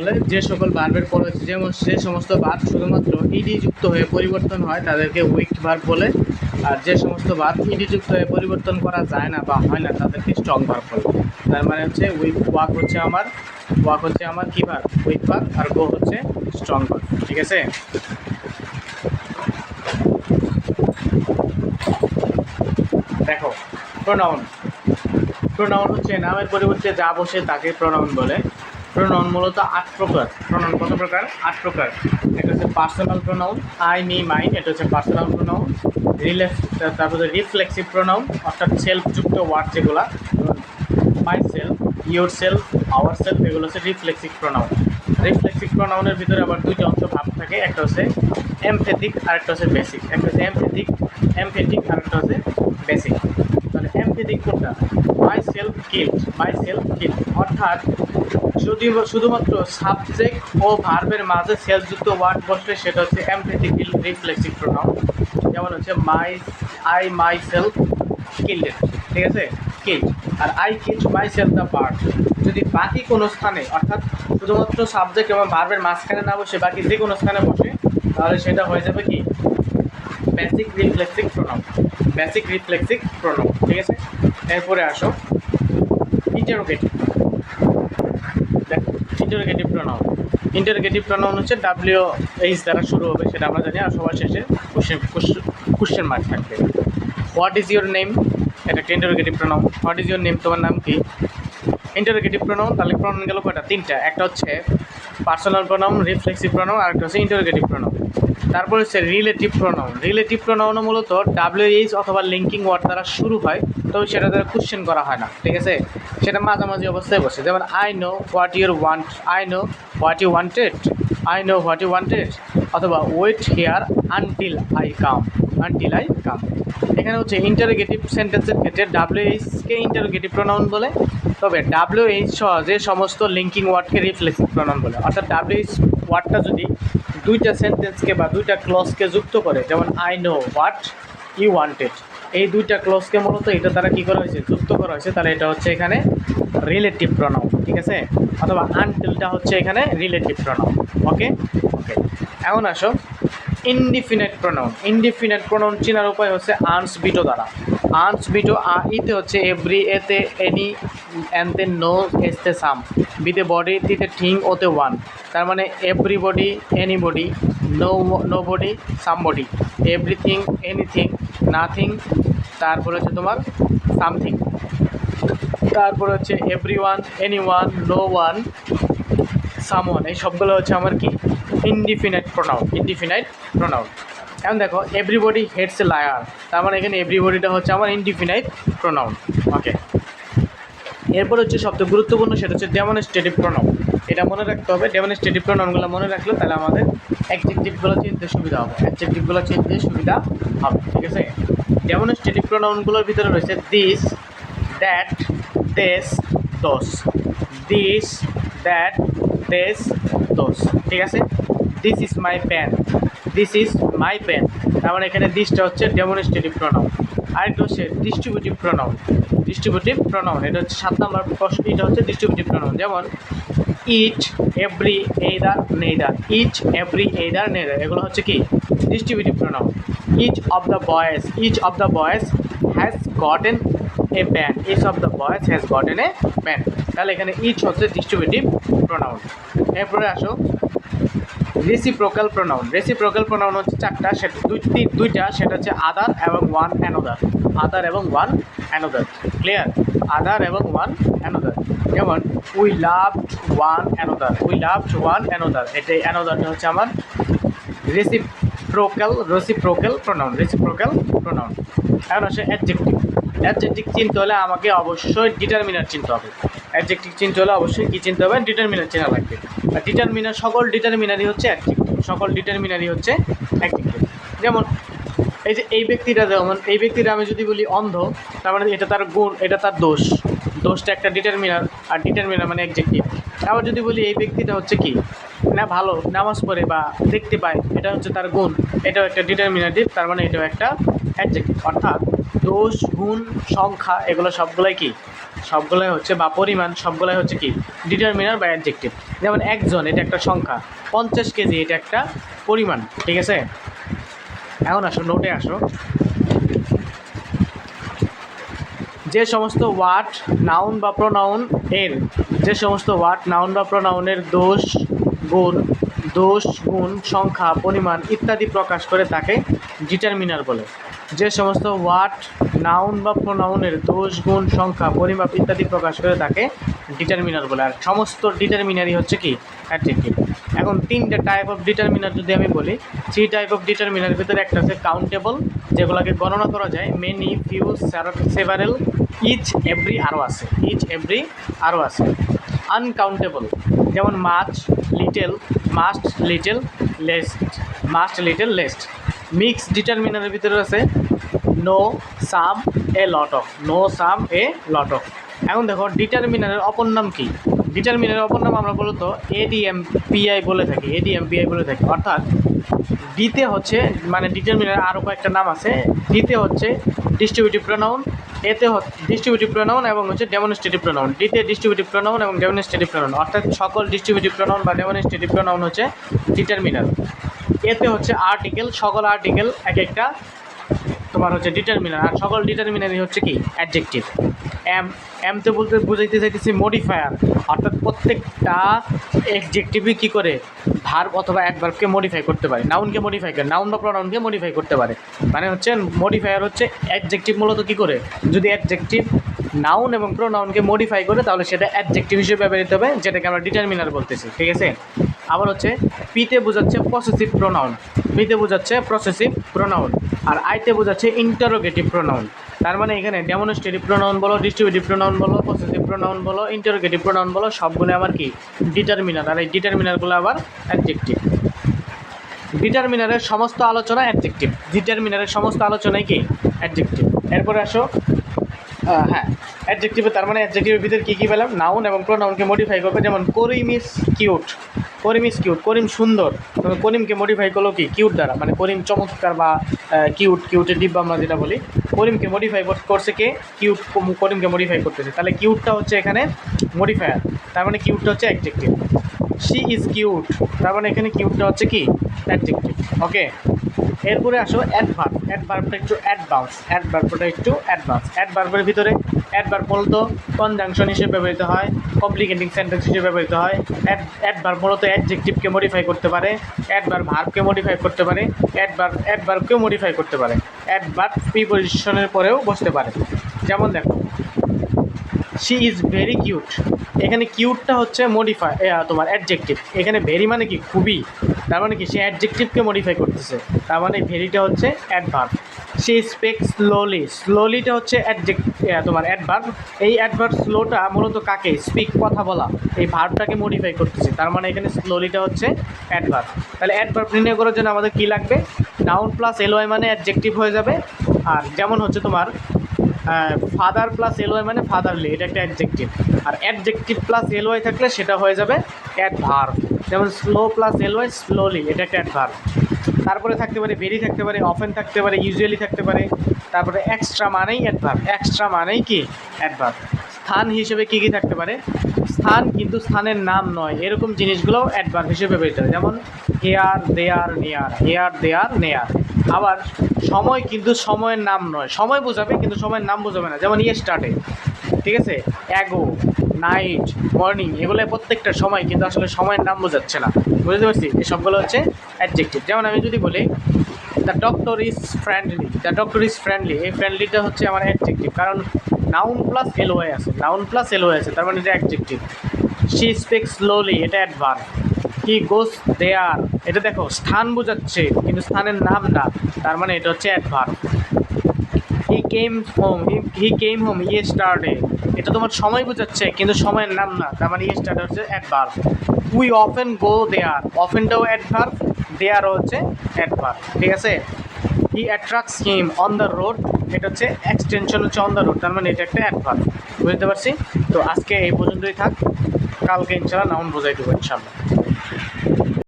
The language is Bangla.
ফলে যে সকল ভার্বের পরে যেমন যে সমস্ত ভার্ব শুধুমাত্র ইডি যুক্ত হয়ে পরিবর্তন হয় তাদেরকে উইক ভার্ব বলে, আর যে সমস্ত ভার্ব ইডি যুক্ত হয়ে পরিবর্তন করা যায় না বা হয় না তাদেরকে স্ট্রং ভার্ব বলে। তার মানে হচ্ছে ওয়াক হচ্ছে আমার কি ভার্ব, উইক ভার্ব, আর গো হচ্ছে স্ট্রং ভার্ব। ঠিক আছে, দেখো প্রোনাউন। প্রোনাউন হচ্ছে নামের পরিবর্তে যা বসে তাকে প্রোনাউন বলে। প্রোনাউন মূলত 8 প্রকার। প্রোনাউন কত প্রকার? 8 প্রকার। এটা হচ্ছে personal pronoun, I me mine, এটা হচ্ছে পার্সোনাল প্রোনাউন। তারপরে রিফ্লেক্সিভ প্রোনাউন, অর্থাৎ সেলফ যুক্ত ওয়ার্ড যেগুলা, my self, your self, our self, এগুলো হচ্ছে রিফ্লেক্সিভ প্রোনাউন। রিফ্লেক্সিভ প্রোনাউনের ভিতরে আবার দুইটা অংশ ভাব থাকে, একটা হচ্ছে এমফেটিক আর একটা হচ্ছে বেসিক। একটা হচ্ছে এমফেটিক আর একটা হচ্ছে বেসিক। তাহলে এমফেটিক কোনটা? মাই সেলফ কিল্ড, অর্থাৎ যদি শুধুমাত্র সাবজেক্ট ও ভার্বের মাঝে সেলফযুক্ত ওয়ার্ড বসলে সেটা হচ্ছে এমফেটিক রিফ্লেক্সিভ প্রোনাউন। যেমন হচ্ছে মাই সেলফ কিল্ড, ঠিক আছে, কিল্ড। আর I killed myself the bird, যদি বাকি কোনো স্থানে, অর্থাৎ শুধুমাত্র সাবজেক্ট এবং ভার্বের মাঝখানে না বসে বাকি যে কোনো স্থানে বসে, তাহলে সেটা হয়ে যাবে কি? Basic reflexive pronoun. Basic reflexive pronoun, ঠিক আছে। এরপরে আসো ইন্টারোগেটিভ। দেখো ইন্টারোগেটিভ প্রোনাউন। ইন্টারোগেটিভ প্রোনাউন হচ্ছে WH দ্বারা শুরু হবে, সেটা আমরা জানি, আর সবার শেষে কোশ্চেন মার্ক থাকবে। হোয়াট ইজ ইউর নেম, এটা একটা interrogative pronoun. What is your name, তোমার নাম কি? Interrogative pronoun. তাহলে প্রোনাউন গেল কয়টা? 3টা। একটা হচ্ছে পার্সোনাল প্রোনাউন, রিফ্লেক্সিভ প্রোনাউন, আর একটা হচ্ছে ইন্টারোগেটিভ প্রোনাউন। তারপর হচ্ছে রিলেটিভ প্রোনাউন। রিলেটিভ প্রোনাউনও মূলত WH অথবা লিঙ্কিং ওয়ার্ড দ্বারা শুরু হয়, তবে সেটা দ্বারা কোশ্চেন করা হয় না, ঠিক আছে। সেটা মাঝামাঝি অবস্থায় বসে। যেমন I know what you wanted, অথবা wait here until I come. এখানে হচ্ছে ইন্টারোগেটিভ সেন্টেন্সের ক্ষেত্রে WH-কে ইন্টারোগেটিভ প্রোনাউন বলে, তবে WH সহ যে সমস্ত লিঙ্কিং ওয়ার্ডকে রিফ্লেক্সিভ প্রোনাউন বলে। অর্থাৎ WH ওয়ার্ডটা যদি দুইটা সেন্টেন্সকে বা দুইটা ক্লজকে যুক্ত করে, যেমন I know what you wanted, এই দুইটা ক্লজকে মূলত এটা দ্বারা কী করা হয়েছে? যুক্ত করা হয়েছে। তাহলে এটা হচ্ছে এখানে রিলেটিভ প্রোনাউন, ঠিক আছে। অথবা আনটিলটা হচ্ছে এখানে রিলেটিভ প্রোনাউন। ওকে, এখন আসো ইনডিফিনিট প্রোনাউন। ইনডিফিনিট প্রোনাউন চেনার উপায় হচ্ছে আর্নস বিটো দ্বারা। আর্নস বিটো ইতে হচ্ছে এভরি, এতে এনি, এনতে নো, এসতে সাম, বিতে বডি, তিতে থিং, ওতে ওয়ান। তার মানে everybody, anybody, nobody, somebody, everything, anything, nothing, তারপরে হচ্ছে তোমার সামথিং, তারপরে হচ্ছে everyone, anyone, no one, someone. এই সবগুলো হচ্ছে আমার কি? Indefinite pronoun. এখন দেখো এভরিবডি হেটস এ লায়ার, তার মানে এখানে এভরিবডিটা হচ্ছে আমার ইনডিফিনিট প্রোনাউন। ওকে, এরপর হচ্ছে সবচেয়ে গুরুত্বপূর্ণ, সেটা হচ্ছে ডেমনস্ট্রেটিভ প্রোনাউন। এটা মনে রাখতে হবে। ডেমনস্ট্রেটিভ প্রোনাউনগুলো মনে রাখলে তাহলে আমাদের অ্যাডজেক্টিভগুলো চিনতে সুবিধা হবে, ঠিক আছে। ডেমনস্ট্রেটিভ প্রোনাউনগুলোর ভিতরে রয়েছে দিস, দ্যাট, দেস, দোস। দিস, দ্যাট, দেস, দোস, ঠিক আছে। দিস ইজ মাই পেন, তার মানে এখানে দিসটা হচ্ছে ডেমনস্ট্রেটিভ প্রোনাউন। আরেকটা হচ্ছে ডিস্ট্রিবিউটিভ প্রোনাউন। এটা হচ্ছে 7 নম্বর প্রশ্ন। এটা হচ্ছে ডিস্ট্রিবিউটিভ প্রোনাউন। যেমন ইচ, এভরি, এইদার, নেইদার। এগুলো হচ্ছে কি? Distributive pronoun. Each of the boys has gotten a pan. তাহলে এখানে ইচ হচ্ছে ডিস্ট্রিবিউটিভ প্রোনাউন। এরপরে আসো রেসিপ্রোকাল প্রোনাউন হচ্ছে 4টা, সেটা দুইটা, সেটা হচ্ছে আদার এবং ওয়ান অ্যানাদার। ক্লিয়ার? আদার এবং ওয়ান অ্যানাদার। যেমন উই লাভড ওয়ান অ্যানাদার, এটাই অ্যানাদারটা হচ্ছে আমার রেসিপ্রোকাল প্রোনাউন। এখন আসে অ্যাডজেক্টিভ চিনতে হলে আমাকে অবশ্যই ডিটারমিনার চিনতে হবে। অ্যাডজেক্টিভ চিনতে হলে অবশ্যই কী চিনতে হবে? ডিটারমিনার চেনা লাগবে। আর সকল ডিটারমিনারই হচ্ছে অ্যাডজেক্টিভ। যেমন এই ব্যক্তিটা আমি যদি বলি অন্ধ, তার মানে এটা তার গুণ, এটা তার দোষটা একটা ডিটারমিনার, আর ডিটারমিনার মানে অ্যাডজেক্টিভ। আবার যদি বলি এই ব্যক্তিটা হচ্ছে কি না, ভালো, নামাজ পড়ে বা দেখতে পায়, এটা হচ্ছে তার গুণ, এটাও একটা ডিটারমিনেটিভ, তার মানে এটাও একটা অ্যাডজেক্টিভ। অর্থাৎ দোষ, গুণ, সংখ্যা, এগুলো সবগুলোই কি? সবগুলাই হচ্ছে, বা পরিমাণ সবগুলাই হচ্ছে কি ডিটারমিনার বা অ্যাডজেক্টিভ। যেমন একজন, এটা একটা সংখ্যা, 50 কেজি এটা একটা পরিমাণ, ঠিক আছে। এখন আসো নোটে আসো, যে সমস্ত ওয়ার্ড নাউন বা প্রোনাউন এর, যে সমস্ত ওয়ার্ড নাউন বা প্রোনাউনের দোষ গুণ সংখ্যা পরিমাণ ইত্যাদি প্রকাশ করে তাকে ডিটারমিনার বলে। যে সমস্ত ওয়ার্ড নাউন বা প্রোনাউনের দোষ গুণ সংখ্যা পরিমাপ ইত্যাদি প্রকাশ করে তাকে ডিটারমিনার বলে। আর সমস্ত ডিটারমিনারই হচ্ছে কি অ্যাডজেক্টিভ। এখন 3টে টাইপ অফ ডিটারমিনার যদি আমি বলি, 3 টাইপ অফ ডিটারমিনার ভিতরে একটা হচ্ছে কাউন্টেবল, যেগুলোকে গণনা করা যায়, many, few, several, each, every আরও আছে, ইচ, এভরি আরও আছে। আনকাউন্টেবল, যেমন মাছ, little, most, little, least, most, little, least. Mix ডিটারমিনারের ভিতরে আছে no, some, a lot of, no, some, a lot of. এখন দেখো ডিটারমিনারের অপর নাম কি? ডিটারমিনারের অপর নাম আমরা বলতো এডিএমপিআই বলে থাকি, এডিএমপিআই বলে থাকি। অর্থাৎ ডিতে হচ্ছে, মানে ডিটারমিনারের আরও কয়েকটা নাম আছে। ডিতে হচ্ছে ডিস্ট্রিবিউটিভ প্রোনাউন, এতে ডিস্ট্রিবিউটিভ প্রোনাউন এবং হচ্ছে ডেমনস্ট্রেটিভ প্রোনাউন। ডিতে ডিস্ট্রিবিউটিভ প্রোনাউন এবং ডেমনস্ট্রেটিভ প্রোনাউন, অর্থাৎ সকল ডিস্ট্রিবিউটিভ প্রোনাউন বা ডেমনস্ট্রেটিভ প্রোনাউন হচ্ছে ডিটারমিনার। এতে হচ্ছে আর্টিকেল, সকল আর্টিকেল এক একটা তোমার হচ্ছে ডিটারমিনার। আর সকল ডিটারমিনারই হচ্ছে কি অ্যাডজেক্টিভ। এমতে বলতে বুঝাইতে চাইতেছি মডিফায়ার, অর্থাৎ প্রত্যেকটা অ্যাডজেক্টিভই কী করে ভার্ব অথবা অ্যাডভার্বকে মডিফাই করতে পারে, নাউনকে মডিফাই করে, নাউন বা প্রোনাউনকে মডিফাই করতে পারে। মানে হচ্ছে মডিফায়ার হচ্ছে অ্যাডজেক্টিভ মূলত কী করে, যদি অ্যাডজেক্টিভ নাউন এবং প্রোনাউনকে মডিফাই করে তাহলে সেটা অ্যাডজেক্টিভ হিসেবে ব্যবহৃত হবে, যেটাকে আমরা ডিটারমিনার বলতেছি, ঠিক আছে। আবার হচ্ছে পিতে বোঝাচ্ছে পসেসিভ প্রোনাউন, পিতে বোঝাচ্ছে পসেসিভ প্রোনাউন, আর আইতে বোঝাচ্ছে ইন্টারোগেটিভ প্রোনাউন। তার মানে এখানে ডেমনস্ট্রেটিভ প্রোনাউন বলো, ডিস্ট্রিবিউটিভ প্রোনাউন বলো, পসেসিভ প্রোনাউন বলো, ইন্টারোগেটিভ প্রোনাউন বলো, সবগুলো আবার কি ডিটারমিনার। আর এই ডিটারমিনারগুলো আবার অ্যাডজেক্টিভ। ডিটারমিনারের সমস্ত আলোচনা অ্যাডজেক্টিভ, ডিটারমিনারের সমস্ত আলোচনাই কি অ্যাডজেক্টিভ। এরপরে আসো হ্যাঁ অ্যাডজেক্টিভে, তার মানে অ্যাডজেক্টিভের ভিতরে কী কী পেলাম, নাউন এবং প্রোনাউনকে মডিফাই করবে। যেমন Karim is cute, Karim is cute, Karim সুন্দর, তবে করিমকে মডিফাই করলো কি কিউট দ্বারা, মানে করিম চমৎকার বা কিউট, কিউটের ডিব্বা আমরা যেটা বলি, করিমকে মডিফাই করছে কে কিউট, করিমকে মডিফাই করতেছে, তাহলে কিউটটা হচ্ছে এখানে মডিফায়ার, তার মানে কিউটটা হচ্ছে অ্যাডজেক্টিভ। শি ইজ কিউট, তার মানে এখানে কিউটটা হচ্ছে কি অ্যাডজেক্টিভ। ওকে, এরপরে আসো অ্যাডভার্ব, অ্যাডভার্বটা একটু অ্যাডভান্স, অ্যাডভার্বটা একটু অ্যাডভান্স। অ্যাডভার্বের ভিতরে অ্যাডভার্ব মূলত কনজাংশন হিসেবে ব্যবহৃত হয়, কমপ্লিকেটিং সেন্টেন্স হিসেবে ব্যবহৃত হয়। অ্যাডভার্ব মূলত অ্যাডজেক্টিভকে মডিফাই করতে পারে, অ্যাডভার্ব ভার্বকে মডিফাই করতে পারে, অ্যাডভার্বকেও মডিফাই করতে পারে, অ্যাডভার্ব প্রিপোজিশনের পরেও বসতে পারে। যেমন দেখো শি ইজ ভেরি কিউট, এখানে কিউটটা হচ্ছে মডিফাই তোমার অ্যাডজেক্টিভ, এখানে ভেরি মানে কি খুবই, তার মানে কি সে অ্যাডজেক্টিভকে মডিফাই করতেছে, তার মানে ভেরিটা হচ্ছে অ্যাডভার্ব। সে স্পেক্স স্লোলি, স্লোলিটা হচ্ছে তোমার অ্যাডভার্ব। এই অ্যাডভার্ব স্লোটা মূলত কাকে, স্পিক কথা বলা, এই ভার্বটাকে মডিফাই করতেছে, তার মানে এখানে স্লোলিটা হচ্ছে অ্যাডভার্ব। তাহলে অ্যাডভার্ব নির্ণয় করার জন্য আমাদের কী লাগবে, নাউন প্লাস এলওয়াই মানে অ্যাডজেক্টিভ হয়ে যাবে। আর যেমন হচ্ছে তোমার ফাদার প্লাস এলওয়াই মানে ফাদারলি, এটা একটা অ্যাডজেক্টিভ। আর অ্যাডজেক্টিভ প্লাস এলওয়াই থাকলে সেটা হয়ে যাবে অ্যাডভার্ব। যেমন স্লো প্লাস এলওয়াই স্লোলি, এটা একটা অ্যাডভার্ব। তারপরে থাকতে পারে ভেরি, থাকতে পারে অফেন, থাকতে পারে ইউজুয়ালি, থাকতে পারে। তারপরে এক্সট্রা মানেই অ্যাডভার্ব, এক্সট্রা মানেই কি অ্যাডভার্ব। স্থান হিসেবে কী কী থাকতে পারে, স্থান কিন্তু স্থানের নাম নয়, এরকম জিনিসগুলোও অ্যাডভার্ব হিসেবে ব্যবহৃত হয়। যেমন হেয়ার দেয়ার নেয়ার, হেয়ার দেয়ার নেয়ার। আবার সময় কিন্তু সময়ের নাম নয়, সময় বোঝাবে কিন্তু সময়ের নাম বোঝাবে না। যেমন স্টার্টে, ঠিক আছে, অ্যাগো, নাইট, মর্নিং, এগুলো প্রত্যেকটা সময় কিন্তু আসলে সময়ের নাম বোঝাচ্ছে না, বুঝতে পারছি। এই সবগুলো হচ্ছে অ্যাডজেক্টিভ। যেমন আমি যদি বলি the doctor is friendly, the doctor is friendly, এই ফ্রেন্ডলিটা হচ্ছে আমার অ্যাডজেক্টিভ, কারণ নাউন প্লাস এলওয়াই আছে, নাউন প্লাস এলওয়াই আছে, তার মানে এটা অ্যাডজেক্টিভ। শি স্পিক্স স্লোলি, এটা অ্যাডভার্ব। হি গোস দেয়ার, এটা দেখো স্থান বোঝাচ্ছে কিন্তু স্থানের নাম না, তার মানে এটা হচ্ছে অ্যাডভার্ব। হি কেম হোম, হি কেম হোম ইয়েস্টারডে, এটা তোমার সময় বোঝাচ্ছে কিন্তু সময়ের নাম না, তার মানে ইয়েস্টারডে হচ্ছে adverb. We often go there, অফেনটাও অ্যাডভার্ব, দেয়ারও হচ্ছে অ্যাডভার্ব, ঠিক আছে। He attracts him on the road, এটা হচ্ছে এক্সটেনশন হচ্ছে অন দ্য রোড, তার মানে এটা একটা অ্যাডভার্ব, বুঝতে পারছি। তো আজকে এই পর্যন্তই থাক, কালকে ইনশাআল্লাহ নাউন বোঝাই দেবো ইনশাআল্লাহ।